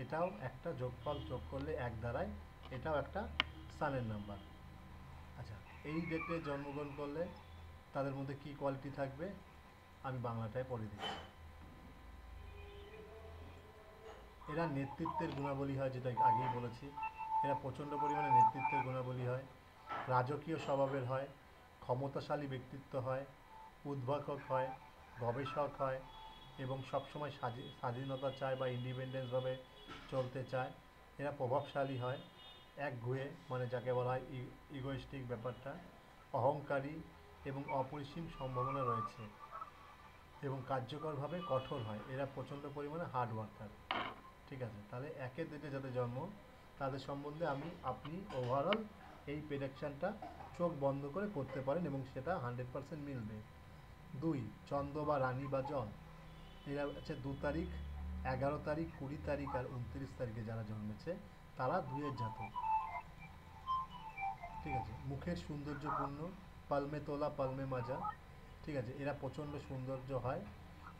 এটাও একটা যোগফল, যোগ করলে 1 দাঁড়ায়, এটাও একটা সানের নাম্বার। আচ্ছা, এই ডেটে জন্মগ্রহণ করলে তাদের মধ্যে কী কোয়ালিটি থাকবে আমি বাংলাটায় পড়ে দিচ্ছি। এরা নেতৃত্বের গুণাবলী হয়, যেটা আগেই বলেছি, এরা প্রচণ্ড পরিমাণে নেতৃত্বের গুণাবলী হয়, রাজকীয় স্বভাবের হয়, ক্ষমতাশালী ব্যক্তিত্ব হয়, উদ্ভাবক হয়, গবেষক হয় এবং সবসময় স্বাধীনতা চায় বা ইন্ডিপেন্ডেন্সভাবে চলতে চায়। এরা প্রভাবশালী হয়, একগুঁয়ে মানে যাকে বলা হয় ইগোইস্টিক ব্যাপারটা, অহংকারী এবং অপরিসীম সম্ভাবনা রয়েছে এবং কার্যকরভাবে কঠোর হয়। এরা প্রচণ্ড পরিমাণে হার্ড ওয়ার্কার। ঠিক আছে, তাহলে 1-এর ডেটে যাদের জন্ম তাদের সম্বন্ধে আপনি ওভারঅল এই প্রেডিকশানটা চোখ বন্ধ করে করতে পারেন এবং সেটা 100% মিলবে। 2, চন্দ্র বা রানী বা জন, এরা হচ্ছে 2 তারিখ, 11 তারিখ, 20 তারিখ আর 29 তারিখে যারা জন্মেছে তারা 2-এর জাতক। ঠিক আছে, মুখের সৌন্দর্যপূর্ণ, পালমে তোলা পালমে মাজা। ঠিক আছে, এরা প্রচণ্ড সৌন্দর্য হয়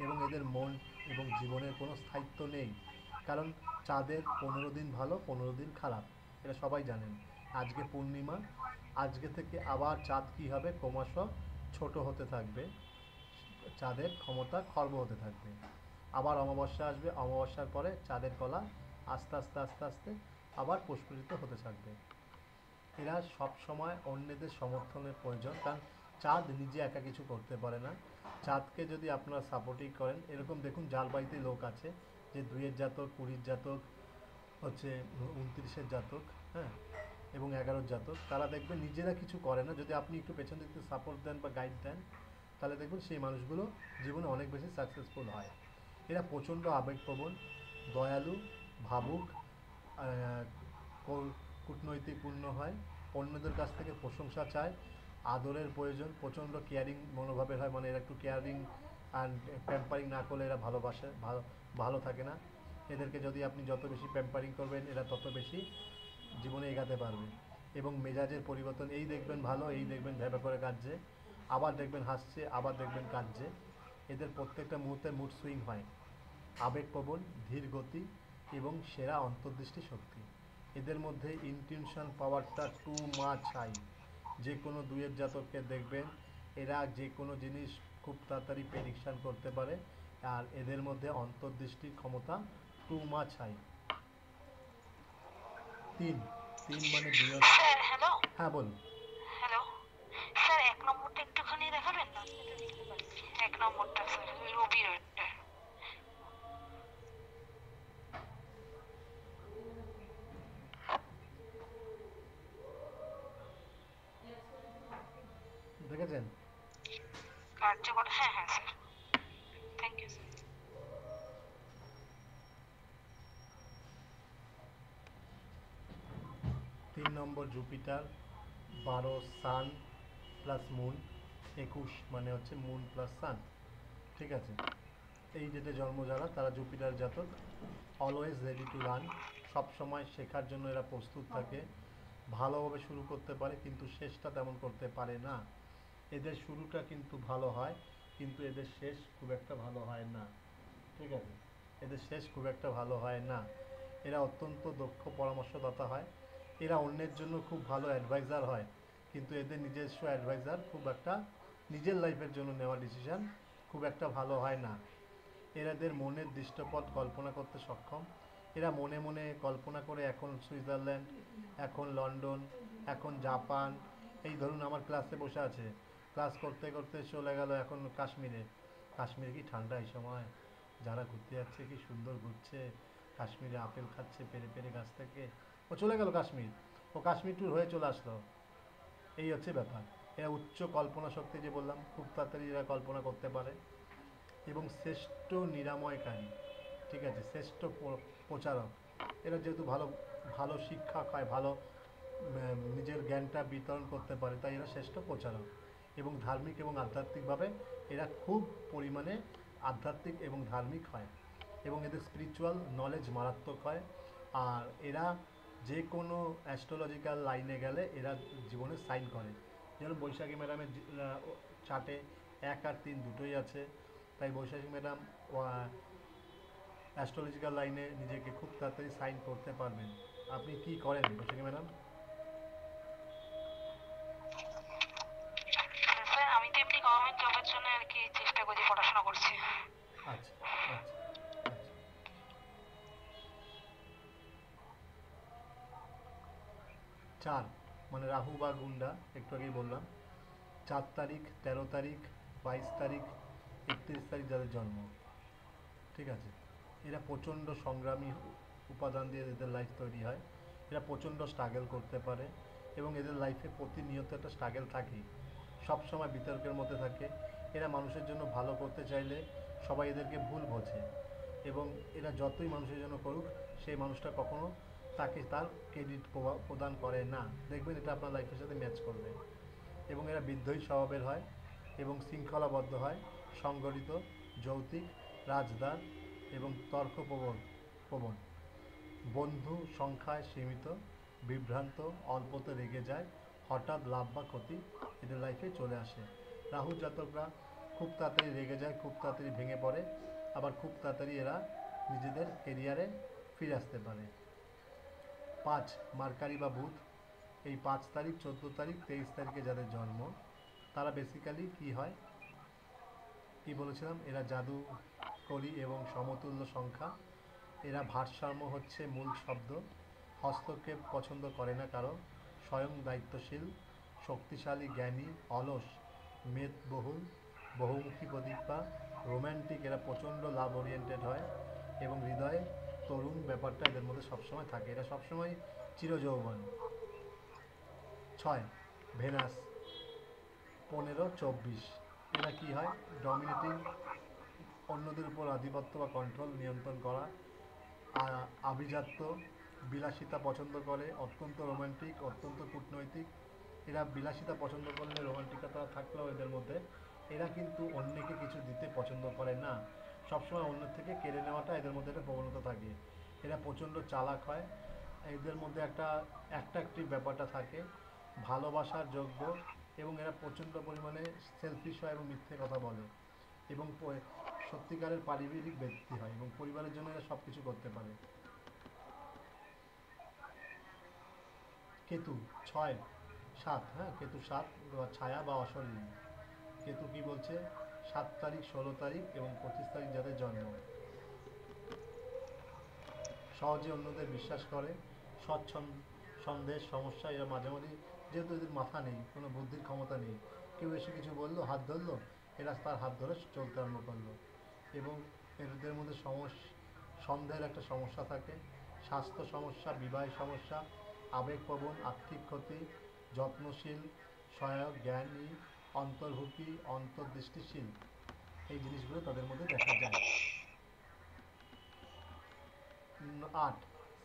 এবং এদের মন এবং জীবনের কোনো স্থায়িত্ব নেই, কারণ চাঁদের 15 দিন ভালো 15 দিন খারাপ, এটা সবাই জানেন। আজকে পূর্ণিমা, আজকে থেকে আবার চাঁদ কী হবে, ক্রমশ ছোট হতে থাকবে, চাঁদের ক্ষমতা খর্ব হতে থাকবে। আবার অমাবস্যা আসবে, অমাবস্যার পরে চাঁদের কলা আস্তে আস্তে আস্তে আস্তে আবার প্রস্ফুটিত হতে থাকবে। এরা সব সময় অন্যদের সমর্থনের প্রয়োজন, কারণ চাঁদ নিজে একা কিছু করতে পারে না। চাঁদকে যদি আপনারা সাপোর্টিং করেন, এরকম দেখুন যার বাড়িতে লোক আছে যে 2-এর জাতক, 20-এর জাতক, হচ্ছে 29-এর জাতক, হ্যাঁ, এবং 11-এর জাতক, তারা দেখবেন নিজেরা কিছু করে না, যদি আপনি একটু পেছন দিক থেকে সাপোর্ট দেন বা গাইড দেন, তাহলে দেখবেন সেই মানুষগুলো জীবনে অনেক বেশি সাকসেসফুল হয়। এরা প্রচণ্ড আবেগপ্রবণ, দয়ালু, ভাবুক, কূটনৈতিকপূর্ণ হয়, অন্যদের কাছ থেকে প্রশংসা চায়, আদরের প্রয়োজন, প্রচণ্ড কেয়ারিং মনোভাবের হয়, মানে এরা একটু কেয়ারিং অ্যান্ড প্যাম্পারিং না করলে এরা ভালোবাসে ভালো থাকে না। এদেরকে যদি আপনি যত বেশি প্যাম্পারিং করবেন এরা তত বেশি জীবনে এগাতে পারবে। এবং মেজাজের পরিবর্তন, এই দেখবেন ভালো, এই দেখবেন ভ্যাপা করে কাঁদছে, আবার দেখবেন হাসছে, আবার দেখবেন কাঁদছে। এদের প্রত্যেকটা মুহূর্তে মুড সুইং হয়। আবেগপ্রবণ, ধীর গতি এবং সেরা অন্তর্দৃষ্টি শক্তি। এদের মধ্যে ইনটিউশন পাওয়ারটা টু মাচ হাই। যে কোনো দুয়ের জাতককে দেখবেন এরা যে কোনো জিনিস খুব তাড়াতাড়ি প্রেডিকশান করতে পারে, আর এদের মধ্যে অন্তর্দৃষ্টির ক্ষমতা টু মাচ হাই। তিন, তিন মানে বৃহৎ। Sir hello. হ্যাঁ বলুন। হ্যালো স্যার, 1 নম্বরটা একটুখানি দেখাবেন না? 1 নম্বরটা স্যার, রবির ওইটা। দেখেছেন? কার্যকর, হ্যাঁ হ্যাঁ স্যার, থ্যাংক ইউ স্যার। 3 নম্বর জুপিটার, 12 সান প্লাস মুন, 21 মানে হচ্ছে মুন প্লাস সান। ঠিক আছে, এই যেটা জন্ম যারা, তারা জুপিটার জাতক, অলওয়েজ রেডি টু লার্ন, সবসময় শেখার জন্য এরা প্রস্তুত থাকে। ভালোভাবে শুরু করতে পারে কিন্তু শেষটা তেমন করতে পারে না। এদের শুরুটা কিন্তু ভালো হয়, কিন্তু এদের শেষ খুব একটা ভালো হয় না। ঠিক আছে, এদের শেষ খুব একটা ভালো হয় না। এরা অত্যন্ত দক্ষ পরামর্শদাতা হয়। এরা অন্যের জন্য খুব ভালো অ্যাডভাইজার হয়, কিন্তু এদের নিজস্ব অ্যাডভাইজার খুব একটা, নিজের লাইফের জন্য নেওয়া ডিসিশান খুব একটা ভালো হয় না। এরাদের মনের দৃশ্যপট কল্পনা করতে সক্ষম। এরা মনে মনে কল্পনা করে এখন সুইজারল্যান্ড, এখন লন্ডন, এখন জাপান, এই ধরুন আমার ক্লাসে বসে আছে, ক্লাস করতে করতে চলে গেল এখন কাশ্মীরে। কাশ্মীরে কি ঠান্ডা এই সময়, যারা ঘুরতে যাচ্ছে কি সুন্দর ঘুরছে, কাশ্মীরে আপেল খাচ্ছে পেরে পেরে গাছ থেকে, ও চলে গেল কাশ্মীর, ও কাশ্মীর ট্যুর হয়ে চলে আসলো। এই হচ্ছে ব্যাপার। এরা উচ্চ কল্পনা শক্তি, যে বললাম খুব তাড়াতাড়ি এরা কল্পনা করতে পারে, এবং শ্রেষ্ঠ নিরাময়কারী। ঠিক আছে, শ্রেষ্ঠ প্রচারক। এরা যেহেতু ভালো ভালো শিক্ষক হয়, ভালো নিজের জ্ঞানটা বিতরণ করতে পারে, তাই এরা শ্রেষ্ঠ প্রচারক। এবং ধার্মিক এবং আধ্যাত্মিকভাবে এরা খুব পরিমাণে আধ্যাত্মিক এবং ধার্মিক হয়, এবং এদের স্পিরিচুয়াল নলেজ মারাত্মক হয়। আর এরা যে কোনো অ্যাস্ট্রোলজিক্যাল লাইনে গেলে এরা জীবনে সাইন করে। যেমন বৈশাখী ম্যাডামের চার্টে 1 আর 3 দুটোই আছে, তাই বৈশাখী ম্যাডাম অ্যাস্ট্রোলজিক্যাল লাইনে নিজেকে খুব তাড়াতাড়ি সাইন করতে পারবেন। আপনি কি করেন বৈশাখী ম্যাডাম? স্যার আমি তো এমনি গভর্নমেন্ট জবের জন্য আর কি চেষ্টা করি, পড়াশোনা করছি। আচ্ছা আচ্ছা আচ্ছা। 4 মানে রাহু বা গুন্ডা, একটু আগেই বললাম। 4 তারিখ, 13 তারিখ, 22 তারিখ, 31 তারিখ যাদের জন্ম, ঠিক আছে, এরা প্রচণ্ড সংগ্রামী উপাদান দিয়ে এদের লাইফ তৈরি হয়। এরা প্রচণ্ড স্ট্রাগল করতে পারে, এবং এদের লাইফে প্রতিনিয়ত একটা স্ট্রাগল থাকেই, সবসময় বিতর্কের মধ্যে থাকে। এরা মানুষের জন্য ভালো করতে চাইলে সবাই এদেরকে ভুল বোঝে, এবং এরা যতই মানুষের জন্য করুক, সেই মানুষটা কখনো তাকে তার ক্রেডিট প্রদান করে না। দেখবেন এটা আপনার লাইফের সাথে ম্যাচ করবে। এবং এরা বিদ্রোহী স্বভাবের হয়, এবং শৃঙ্খলাবদ্ধ হয়, সংগঠিত, যৌতিক, রাজদার এবং তর্কপ্রবণ প্রবণ। বন্ধু সংখ্যায় সীমিত, বিভ্রান্ত, অল্পতে রেগে যায়, হঠাৎ লাভ বা ক্ষতি এদের লাইফে চলে আসে। রাহু জাতকরা খুব তাড়াতাড়ি রেগে যায়, খুব তাড়াতাড়ি ভেঙে পড়ে, আবার খুব তাড়াতাড়ি এরা নিজেদের কেরিয়ারে ফিরে আসতে পারে। 5 মার্কারি বা বুধ, এই 5 তারিখ, 14 তারিখ, 23 তারিখে যাদের জন্ম, তারা বেসিক্যালি কি হয়, কি বলেছিলাম, এরা জাদু করি এবং সমতুল্য সংখ্যা। এরা ভারসাম্য হচ্ছে মূল শব্দ। হস্তক্ষেপ পছন্দ করে না কারো, স্বয়ং দায়িত্বশীল, শক্তিশালী, জ্ঞানী, অলস, মেদবহুল, বহুমুখী প্রতিভা, রোম্যান্টিক। এরা প্রচণ্ড লাভ ওরিয়েন্টেড হয়, এবং হৃদয়ে তরুণ ব্যাপারটা এদের মধ্যে সবসময় থাকে। এরা সবসময় চিরযৌবন। 6 ভেনাস, 15-24, এরা কি হয়, ডমিনেটিং, অন্যদের উপর আধিপত্য বা কন্ট্রোল নিয়ন্ত্রণ করা, আভিজাত্য, বিলাসিতা পছন্দ করে, অত্যন্ত রোমান্টিক, অত্যন্ত কূটনৈতিক। এরা বিলাসিতা পছন্দ করলে রোমান্টিকতা থাকলেও এদের মধ্যে, এরা কিন্তু অন্যকে কিছু দিতে পছন্দ করে না, সবসময় অন্যের থেকে কেড়ে নেওয়াটা এদের মধ্যে একটা প্রবণতা থাকে। এরা প্রচণ্ড চালাক হয়, এদের মধ্যে একটা অ্যাট্রাকটিভ ব্যাপারটা থাকে, ভালোবাসার যোগ্য, এবং এরা প্রচণ্ড পরিমাণে সেলফিশ হয় এবং মিথ্যে কথা বলে, এবং সত্যিকারের পারিবারিক ব্যক্তি হয় এবং পরিবারের জন্য এরা সব কিছু করতে পারে। কেতু 6 7, হ্যাঁ কেতু 7 বা ছায়া বা অশরীরী। কেতু কি বলছে? 7 তারিখ, 16 তারিখ এবং 25 তারিখ যাদের জন্ম, সহজে অন্যদের বিশ্বাস করে, সন্দেহ সমস্যা, এরা মাঝে মাঝে, যেহেতু এদের মাথা নেই, কোনো বুদ্ধির ক্ষমতা নেই, কেউ এসে কিছু বললো, হাত ধরলো, এরা তার হাত ধরে চলতে আরম্ভ করলো। এবং এদের মধ্যে সন্দেহের একটা সমস্যা থাকে, স্বাস্থ্য সমস্যা, বিবাহের সমস্যা, আবেগপ্রবণ, আর্থিক ক্ষতি, যত্নশীল, সহায়ক, জ্ঞানী, অন্তর্ভুক্তি, অন্তর্দৃষ্টিশীল, এই জিনিসগুলো তাদের মধ্যে দেখা যায়। 8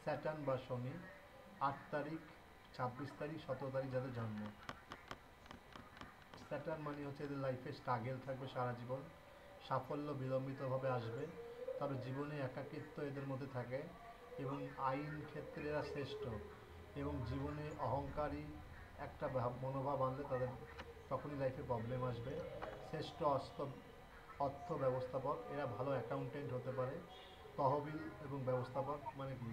স্যাটার্ন বা শনি, 8 তারিখ, 26 তারিখ, 17 তারিখ যাদের জন্ম। স্যাটার্ন মানে হচ্ছে এদের লাইফে স্ট্রাগেল থাকবে সারা জীবন, সাফল্য বিলম্বিতভাবে আসবে, তবে জীবনে একাকিত্ব এদের মধ্যে থাকে, এবং আইন ক্ষেত্রে এরা শ্রেষ্ঠ, এবং জীবনে অহংকারী একটা মনোভাব আনলে তাদের তখনই লাইফে প্রবলেম আসবে। শ্রেষ্ঠ অর্থ ব্যবস্থাপক, এরা ভালো অ্যাকাউন্টেন্ট হতে পারে। তহবিল এবং ব্যবস্থাপক মানে কি,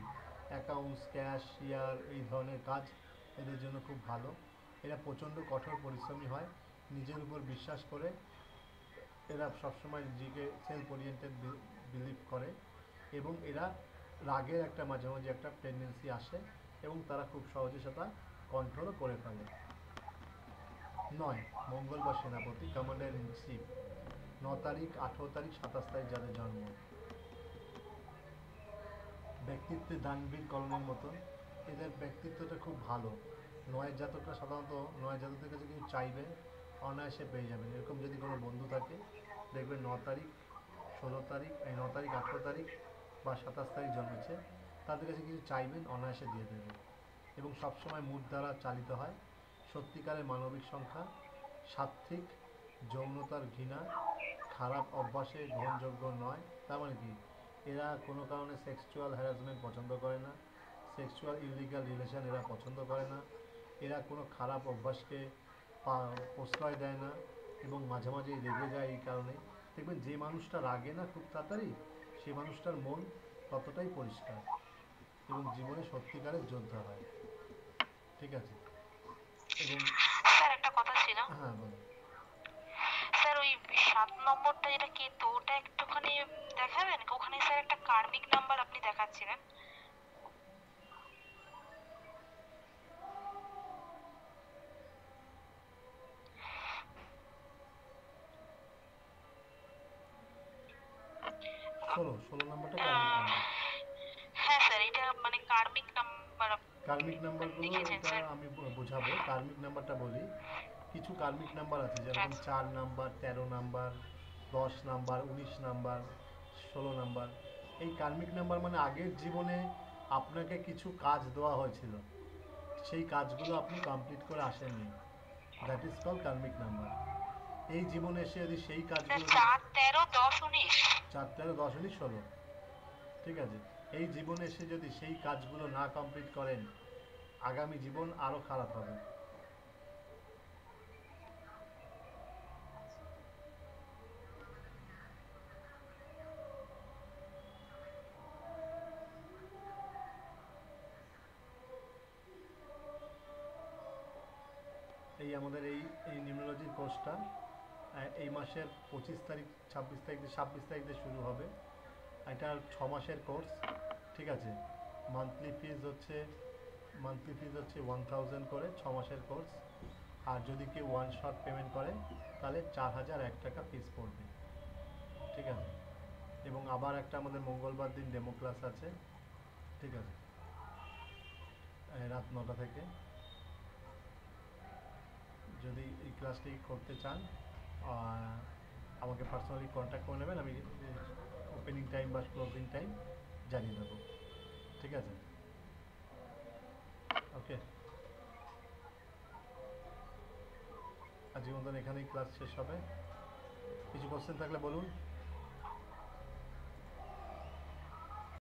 অ্যাকাউন্টস, ক্যাশিয়ার, এই ধরনের কাজ এদের জন্য খুব ভালো। এরা প্রচণ্ড কঠোর পরিশ্রমী হয়, নিজের উপর বিশ্বাস করে, এরা সবসময় নিজেকে সেলফ ওরিয়েন্টেড বিলিভ করে, এবং এরা রাগের একটা মাঝে মাঝে একটা টেন্ডেন্সি আসে, এবং তারা খুব সহজে সেটা কন্ট্রোলও করে ফেলে। 9 মঙ্গল বা সেনাপতি, কমান্ডার ইন চিফ, 9 তারিখ, 18 তারিখ, 27 তারিখ যাদের জন্ম। ব্যক্তিত্বে দানবীর কলমের মতন, এদের ব্যক্তিত্বটা খুব ভালো। 9 জাতকরা সাধারণত, 9 জাতকদের কাছে কিছু চাইবে অনায়াসে পেয়ে যাবেন, এরকম যদি কোনো বন্ধু থাকে দেখবেন 9 তারিখ, 16 তারিখ, এই 9 তারিখ, 18 তারিখ বা 27 তারিখ জন্মেছে, তাদের কাছে কিছু চাইবেন অনায়াসে দিয়ে দেবে, এবং সবসময় মুড দ্বারা চালিত হয়। সত্যিকারের মানবিক সংখ্যা, সাত্ত্বিক, যৌনতার ঘৃণা, খারাপ অভ্যাসে গ্রহণযোগ্য নয়, তার মানে কি, এরা কোনো কারণে সেক্সুয়াল হ্যারাসমেন্ট পছন্দ করে না, সেক্সুয়াল ইলিগাল রিলেশন এরা পছন্দ করে না, এরা কোনো খারাপ অভ্যাসকে প্রশ্রয় দেয় না, এবং মাঝে মাঝেই রেগে যায়। এই কারণে দেখবেন যে মানুষটা রাগে না খুব তাড়াতাড়ি, সেই মানুষটার মন ততটাই পরিষ্কার, এবং জীবনে সত্যিকারের যোদ্ধা হয়। ঠিক আছে, এবং স্যার একটা কথা ছিল, হ্যাঁ বলো। স্যার ওই 7 নম্বরটা যেটা কেতু, ওটা একটুখানি দেখাবেন? ওখানে স্যার একটা কার্মিক নাম্বার আপনি দেখাচ্ছিলেন। ষোলো নম্বরটা কার্মিক নাম্বার। হ্যাঁ স্যার, এটা মানে কার্মিক নাম্বার কার্মিক নাম্বারগুলো লিখেছেন এটা স্যার। আমি বোঝাবো। কার্মিক নাম্বারটা বলি, কিছু কার্মিক নাম্বার আছে যেরকম আচ্ছা। 4 number, 13 number, 10 number, 19 number, 16 number. এই কার্মিক নাম্বার মানে আগের জীবনে আপনাকে কিছু কাজ দেওয়া হয়েছিল, সেই কাজগুলো আপনি কমপ্লিট করে আসেননি, that is call karmic number. এই জীবনে এসে যদি সেই স্যার কাজগুলো 4, 13, 10, 19। 4 13 10 19 16, ঠিক আছে, এই জীবনে এসে যদি সেই কাজগুলো না কমপ্লিট করেন, আগামী জীবন আরও খারাপ হবে। এই আমাদের এই নিউমেরোলজির কোর্সটা এই মাসের 25 তারিখ, 26 তারিখ দিয়ে শুরু হবে। এটা 6 মাসের কোর্স, ঠিক আছে। মান্থলি ফিজ হচ্ছে 1000 করে, 6 মাসের কোর্স। আর যদি কেউ ওয়ান শট পেমেন্ট করে তাহলে 4001 টাকা ফিস পড়বে, ঠিক আছে। এবং আবার একটা আমাদের মঙ্গলবার দিন ডেমো ক্লাস আছে, ঠিক আছে, রাত 9টা থেকে। যদি এই ক্লাসটি করতে চান আমাকে পার্সোনালি কন্ট্যাক্ট করে নেবেন, আমি ওপেনিং টাইম বা ক্লোজিং টাইম জানিয়ে দেবো, ঠিক আছে। ওকে, আজকের মতন এখানেই ক্লাস শেষ হবে। কিছু কোশ্চেন থাকলে বলুন।